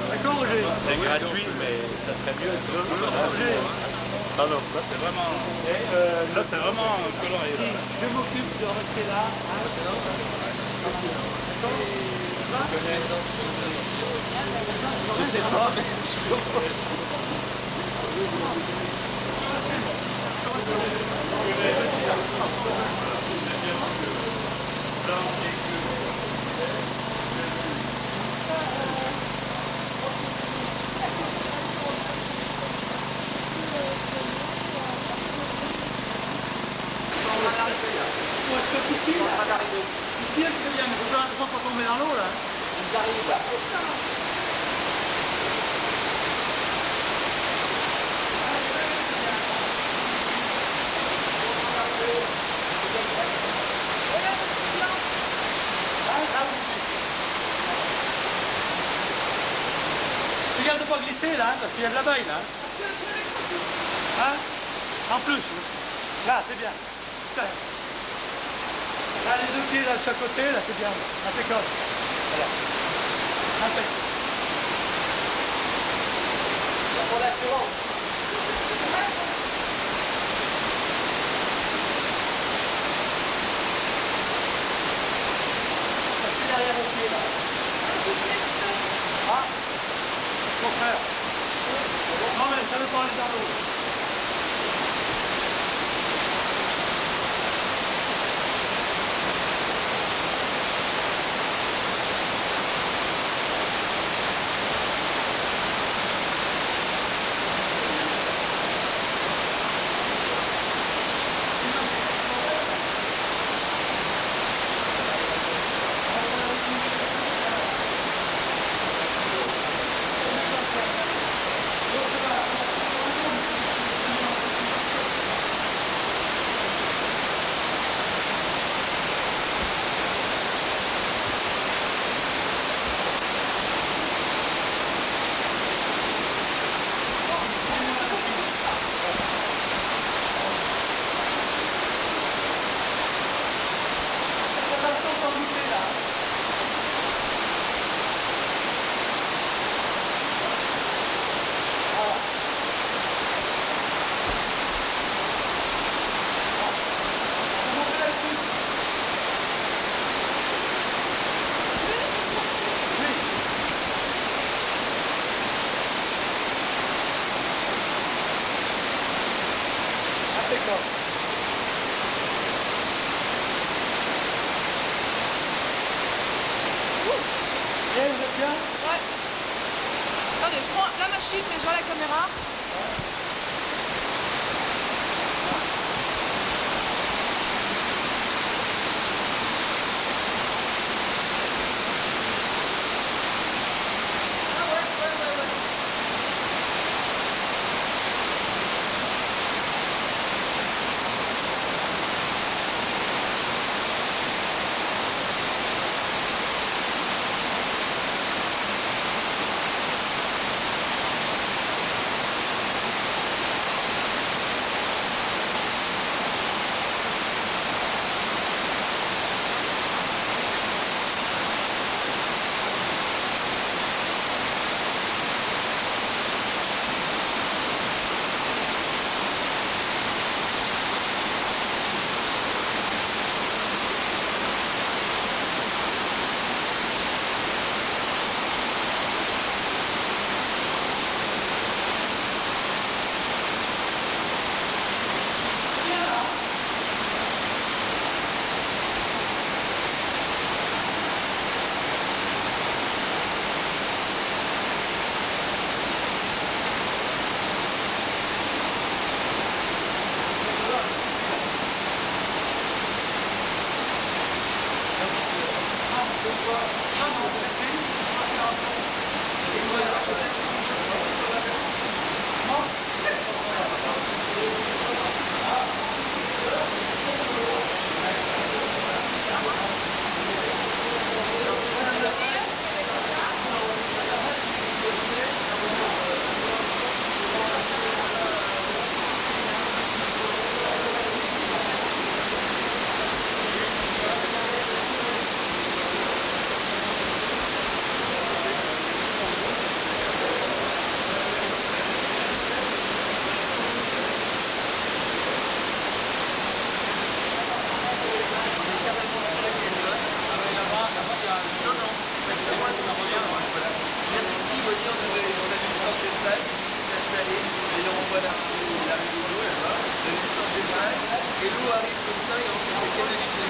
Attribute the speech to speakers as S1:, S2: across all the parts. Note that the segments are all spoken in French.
S1: D'accord, Roger?
S2: C'est gratuit, mais ça serait mieux. Non, non, là c'est vraiment. Là c'est vraiment coloré.
S1: Je m'occupe de rester là.
S3: Je sais pas, mais je comprends.
S1: Ici, elle très bien, mais faut faire attention pour tomber dans l'eau là.
S3: Ils arrivent là.
S1: Regarde de pas glisser là, parce qu'il y a de la baille là. Hein? En plus. Là, c'est bien. Là, les deux pieds là de chaque côté, là c'est bien. Impeccable. Voilà. Impeccable.
S3: Pour l'assurance.
S1: C'est derrière mon pied là. Ah, mon frère. Non mais ça veut pas aller dans l'eau. Impeccable. Et vous êtes bien?
S4: Ouais. Attendez, je prends la machine, mais j'ai la caméra.
S1: Ah non, merci.
S3: Et l'eau arrive comme ça et ensuite les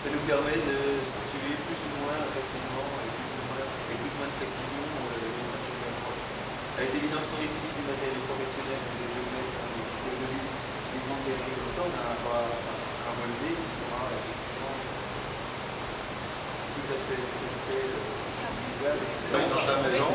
S3: Ça nous permet de situer plus ou moins facilement et plus ou moins de précision avec des dimensions utilisées du matériel professionnel, des géomètres, des technologies, des grands dérivés comme ça, on a un relevé qui sera effectivement tout à fait utilisable.
S2: Dans ta maison,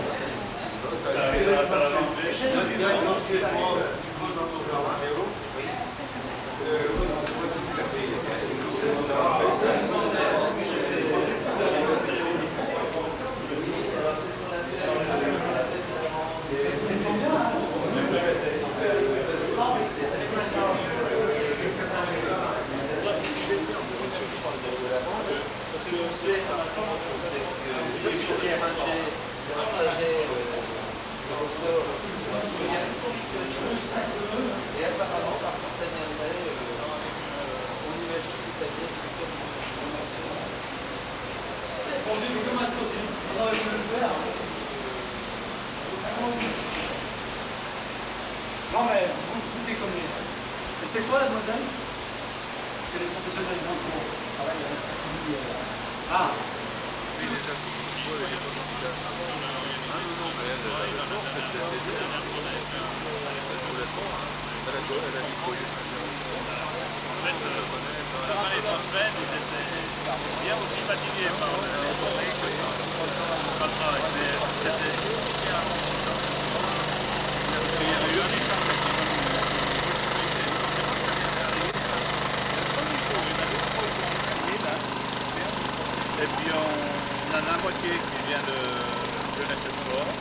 S3: Et apparemment, par contre, ça viendrait, on imagine que ça vient
S1: On dit que comment c'est possible? On aurait pu le faire. Non mais, vous déconnez. Et c'est quoi, mademoiselle? C'est les professionnels d'un cours. Travail à l'institut. Ah!
S2: bien aussi fatigué par le travail, mais c'était bien. Il y avait eu un échange avec les puis on a la moitié qui vient de Jeunesse et Sport.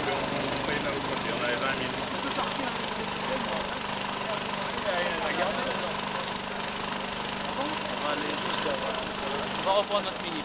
S2: Puis on fait une autre moitié, on avait 20 000.
S5: On va reprendre notre minute.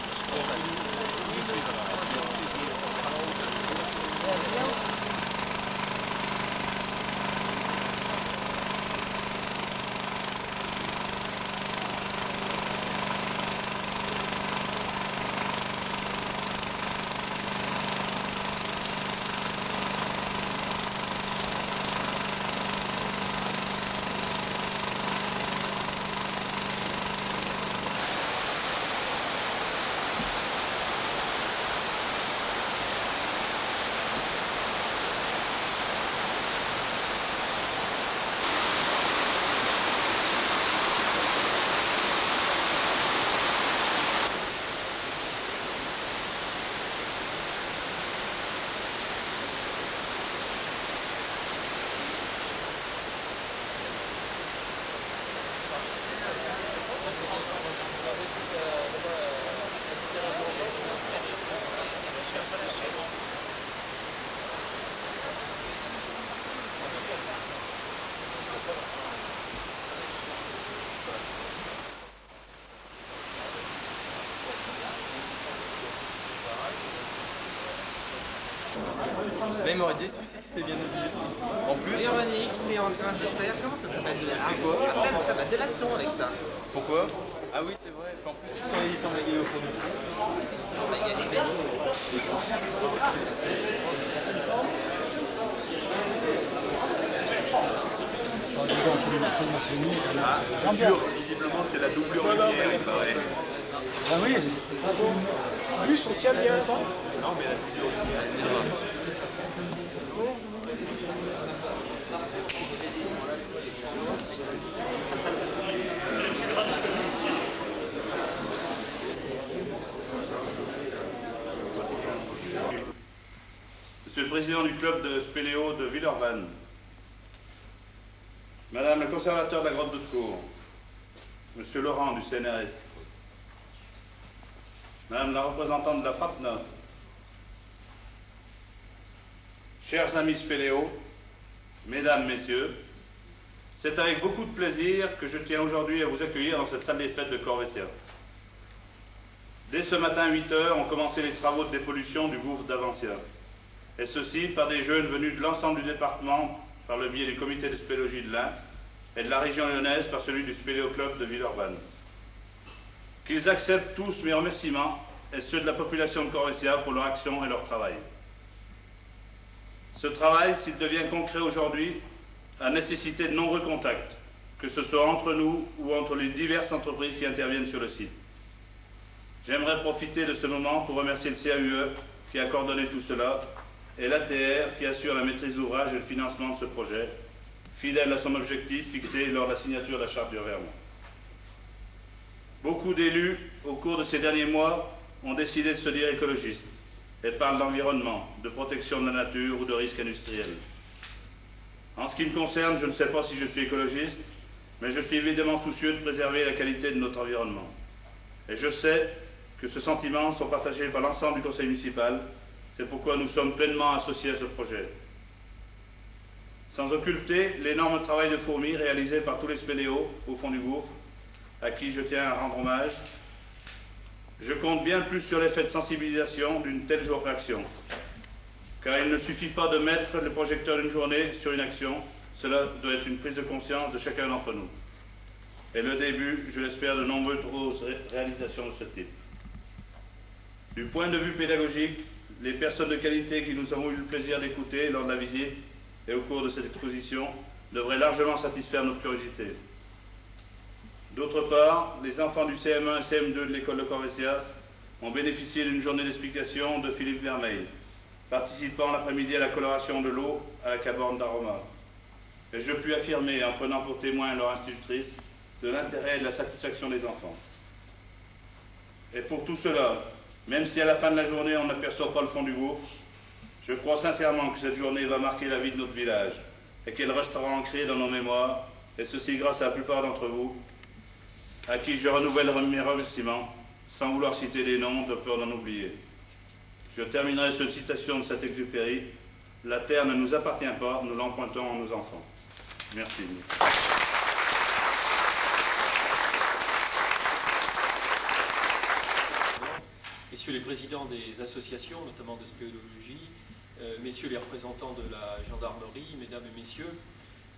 S3: Même aurait déçu si c'était bien obligé. En plus.
S6: Véronique, t'es en train de faire, comment ça s'appelle? Après, on va faire la délation avec ça.
S3: Pourquoi? Ah oui, c'est vrai. En plus, quand ils sont maillés au fond du trou.
S6: Il y a des bêtes.
S3: Ah, dur, visiblement, c'est la doublure lumière, il paraît.
S1: Ah oui, en plus on tient bien là-bas.
S3: Non, mais la doublure lumière, ça va.
S2: Monsieur le Président du club de spéléo de Villeurbanne, Madame le conservateur de la grotte de Tours, Monsieur Laurent du CNRS, Madame la représentante de la FRAPNA, chers amis spéléo, Mesdames, Messieurs, c'est avec beaucoup de plaisir que je tiens aujourd'hui à vous accueillir dans cette salle des fêtes de Corvessia. Dès ce matin à 8 h, ont commencé les travaux de dépollution du gouffre d'Avancia. Et ceci par des jeunes venus de l'ensemble du département par le biais du comité de spéléologie de l'Ain et de la région lyonnaise par celui du Spéléo-Club de Villeurbanne. Qu'ils acceptent tous mes remerciements et ceux de la population de Corvessia pour leur action et leur travail. Ce travail, s'il devient concret aujourd'hui, a nécessité de nombreux contacts, que ce soit entre nous ou entre les diverses entreprises qui interviennent sur le site. J'aimerais profiter de ce moment pour remercier le CAUE qui a coordonné tout cela et l'ATR qui assure la maîtrise d'ouvrage et le financement de ce projet, fidèle à son objectif fixé lors de la signature de la charte du Revermont. Beaucoup d'élus, au cours de ces derniers mois, ont décidé de se dire écologistes et parlent d'environnement, de protection de la nature ou de risques industriels. En ce qui me concerne, je ne sais pas si je suis écologiste, mais je suis évidemment soucieux de préserver la qualité de notre environnement. Et je sais que ce sentiment sont partagés par l'ensemble du conseil municipal. C'est pourquoi nous sommes pleinement associés à ce projet. Sans occulter l'énorme travail de fourmi réalisé par tous les spéléos au fond du gouffre, à qui je tiens à rendre hommage, je compte bien plus sur l'effet de sensibilisation d'une telle action. Car il ne suffit pas de mettre le projecteur d'une journée sur une action, cela doit être une prise de conscience de chacun d'entre nous. Et le début, je l'espère, de nombreuses réalisations de ce type. Du point de vue pédagogique, les personnes de qualité qui nous avons eu le plaisir d'écouter lors de la visite et au cours de cette exposition devraient largement satisfaire notre curiosité. D'autre part, les enfants du CM1 et CM2 de l'école de Corvessia ont bénéficié d'une journée d'explication de Philippe Vermeil, participant l'après-midi à la coloration de l'eau à la caborne d'Aroma. Et je puis affirmer, en prenant pour témoin leur institutrice, de l'intérêt et de la satisfaction des enfants. Et pour tout cela, même si à la fin de la journée on n'aperçoit pas le fond du gouffre, je crois sincèrement que cette journée va marquer la vie de notre village et qu'elle restera ancrée dans nos mémoires, et ceci grâce à la plupart d'entre vous, à qui je renouvelle mes remerciements sans vouloir citer des noms, de peur d'en oublier. Je terminerai cette citation de Saint-Exupéry. La terre ne nous appartient pas, nous l'empruntons à nos enfants. Merci.
S7: Messieurs les présidents des associations, notamment de spéléologie, messieurs les représentants de la gendarmerie, mesdames et messieurs,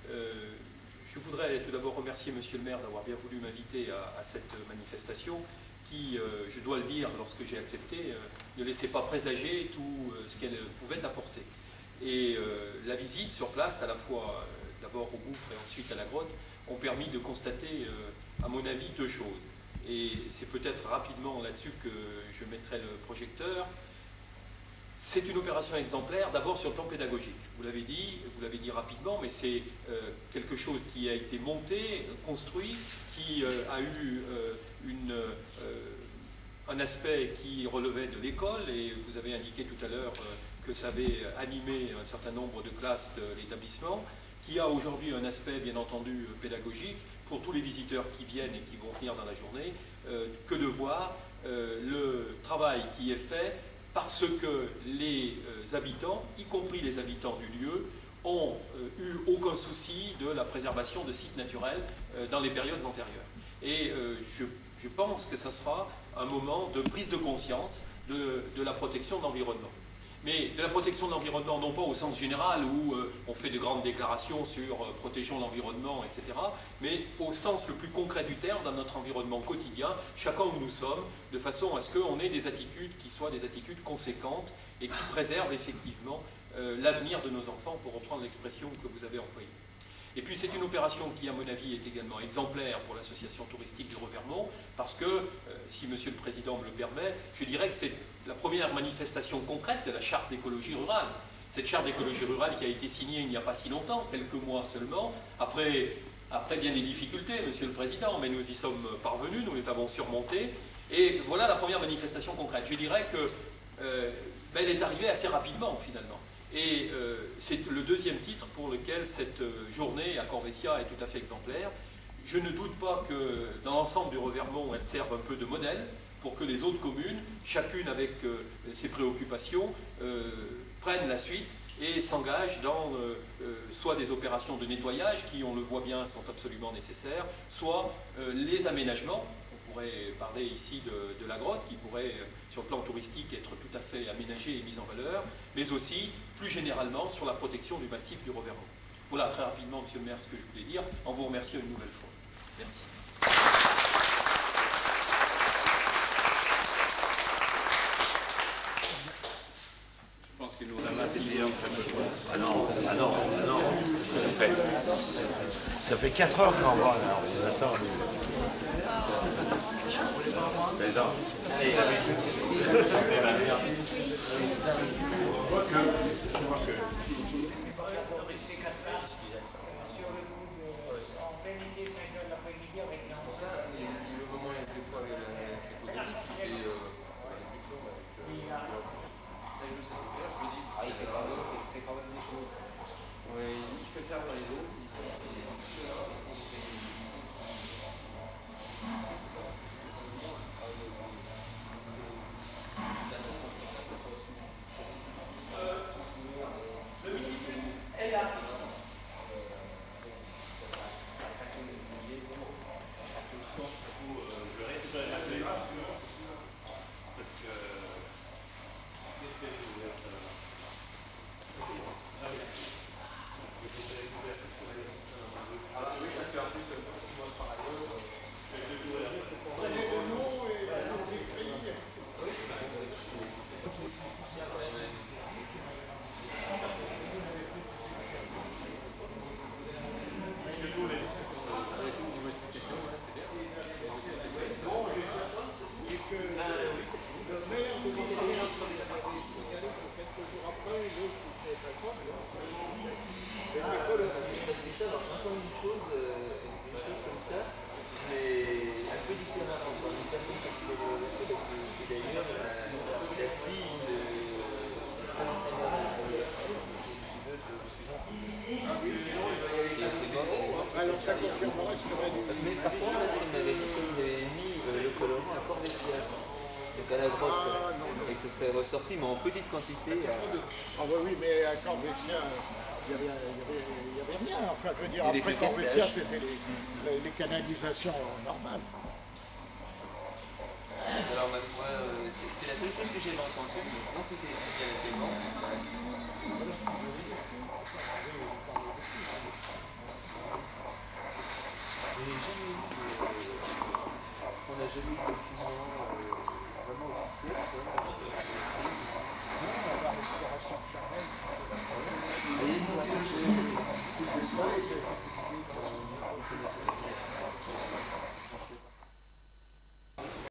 S7: je voudrais tout d'abord remercier monsieur le maire d'avoir bien voulu m'inviter à cette manifestation qui, je dois le dire, lorsque j'ai accepté, ne laissait pas présager tout ce qu'elle pouvait apporter. Et la visite sur place, à la fois d'abord au gouffre et ensuite à la grotte, ont permis de constater, à mon avis, deux choses. Et c'est peut-être rapidement là-dessus que je mettrai le projecteur. C'est une opération exemplaire, d'abord sur le plan pédagogique. Vous l'avez dit rapidement, mais c'est quelque chose qui a été monté, construit, qui a eu un aspect qui relevait de l'école, et vous avez indiqué tout à l'heure que ça avait animé un certain nombre de classes de l'établissement, qui a aujourd'hui un aspect, bien entendu, pédagogique, pour tous les visiteurs qui viennent et qui vont venir dans la journée, que de voir le travail qui est fait parce que les habitants, y compris les habitants du lieu, ont eu aucun souci de la préservation de sites naturels dans les périodes antérieures. Et je pense que ça sera un moment de prise de conscience de la protection de l'environnement. Mais de la protection de l'environnement, non pas au sens général où on fait de grandes déclarations sur protégeons l'environnement, etc., mais au sens le plus concret du terme, dans notre environnement quotidien, chacun où nous sommes, de façon à ce qu'on ait des attitudes qui soient des attitudes conséquentes et qui préservent effectivement l'avenir de nos enfants, pour reprendre l'expression que vous avez employée. Et puis c'est une opération qui, à mon avis, est également exemplaire pour l'association touristique du Revermont, parce que, si Monsieur le Président me le permet, je dirais que c'est la première manifestation concrète de la charte d'écologie rurale. Cette charte d'écologie rurale qui a été signée il n'y a pas si longtemps, quelques mois seulement, après bien des difficultés, Monsieur le Président, mais nous y sommes parvenus, nous les avons surmontées, et voilà la première manifestation concrète. Je dirais qu'elle est arrivée assez rapidement, finalement. Et c'est le deuxième titre pour lequel cette journée à Corvessia est tout à fait exemplaire. Je ne doute pas que dans l'ensemble du Revermont, elle serve un peu de modèle pour que les autres communes, chacune avec ses préoccupations, prennent la suite et s'engagent dans soit des opérations de nettoyage qui, on le voit bien, sont absolument nécessaires, soit les aménagements. On pourrait parler ici de la grotte qui pourrait, sur le plan touristique, être tout à fait aménagée et mise en valeur, mais aussi, plus généralement, sur la protection du massif du Revermont. Voilà très rapidement, Monsieur le maire, ce que je voulais dire, en vous remerciant une nouvelle fois. Merci.
S2: Je pense qu'il nous ramasse l'idée.
S8: Ah non. Ça fait 4 heures qu'on va là, on vous attend.
S9: Alors ça confirmerait ce que m'a dit.
S6: Mais par contre, là, ce qu'il m'avait dit, c'est qu'il avait mis le colorant à Corvessia.
S3: la grotte et que ça serait ressorti, mais en petite quantité.
S9: Ah oui, mais à Corvésia, il n'y avait rien. Enfin, je veux dire,
S3: Et
S9: après Corvésia, c'était les canalisations normales.
S3: Alors même moi, c'est la seule chose que j'avais entendue, mais non, c'était bien tellement. On n'a jamais eu de